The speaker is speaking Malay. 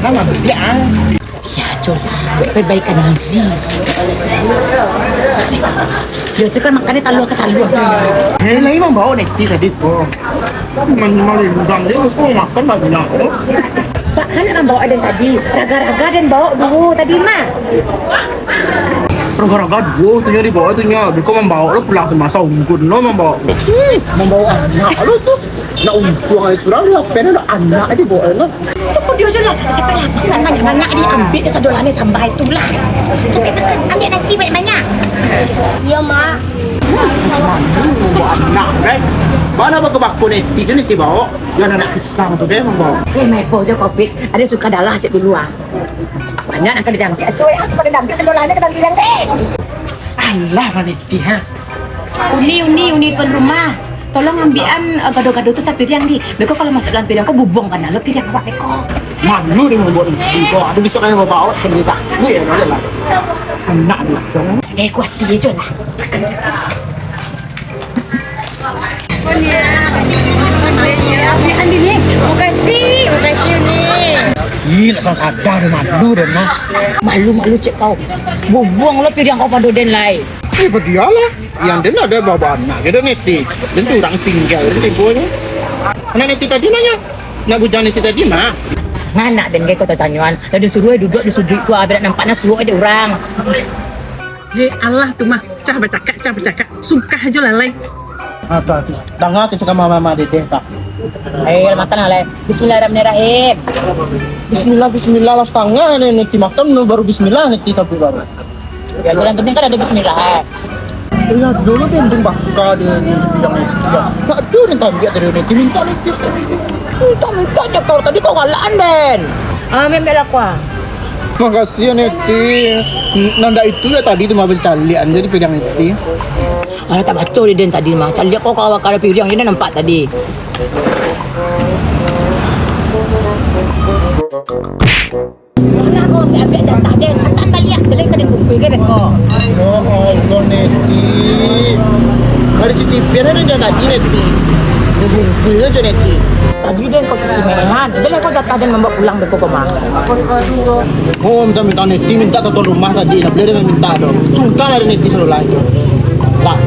Nggak beli ah. Ya, coba perbaikan gizi. Dia kan makannya talua ke talua. Lain emang bawa neti tadi kok. Malindang dia kok makan banyak. Pak kan yang bawa dan tadi, raga-raga dan bawa dulu tadi mah. Raga-raga dua tuh di bawah tuh nya. Biko membawa lo pulang ke masa unggun lo membawa. Membawa anak lo tuh. Nak untung aja surang lo pengen ada anak di bawah lo. Itu kok dia aja lah, siapa lapangan banyak-banyak diambil sedolannya sampai itulah. Sampai tekan ambil nasi banyak-banyak. Iya, Mak. Macam mana bawa anak kan? Mana apa kebakku neti kan neti bawa. Jangan anak pisang tuh dia membawa. Mepo aja kopi, ada suka darah cek dulu ah. Banyak akan didamping, soalnya cuma didamping sedolannya ke dalam deh. Allah maneti ha. Uni tuan rumah. Tolong ambilan gado-gado tu saya piring di. Beko kalau masuk dalam piring kau bubong kan, lo piring apa beko? Malu dia membuat itu. Ada bisa kayak bawa cerita. Ini ya ada lah. Anak lah. Kuat dia je lah. Andi ni, makasih ni. Ih, nak sadar dia malu dia mah. Malu cek kau. Bubong lo piring kau pada den lai. Dia lah. Yang dia ada bawa anak. Dia neti. Dan tu orang tinggal. Dia tipunya. Anak neti tadi nanya. Nak bujang neti tadi mah. Nganak den kau tanyuan. Dah disuruh duduk di sudut tu, abang nampaknya suruh ada orang. Allah tu mah, cah bercakap. Sumpah aja lalai. Hati. Dengar kita mama dedeh tak. Makan lah. Bismillahirrahmanirrahim. Bismillah lah setengah neti makan baru bismillah neti tapi baru. Ya, yang penting kan ada bismillah. Ya dulu dia penting bakal di bidang itu. Tak ada yang tak biar dari neti minta neti. Minta aja kau tadi kau galaan den. Memel aku ah. Makasih ya neti. Nanda itu ya tadi tu mabel calian jadi bidang neti. Tak baca dia den tadi mah. Cari kau kalau piring dia nampak tadi. Mana kau ambil jatah den? Akan balik beli ke den buku ke beko. Ya Allah neti. Hari cicipin ada jangan tadi neti. Bungkus aja neti. Tadi den kau cek semehan. Jadi kau jatah den membawa pulang beko kau mah. Oh minta neti minta ke tuan rumah tadi. Nak beli dia minta dong. Sungkan ada neti selalu lagi. Lah.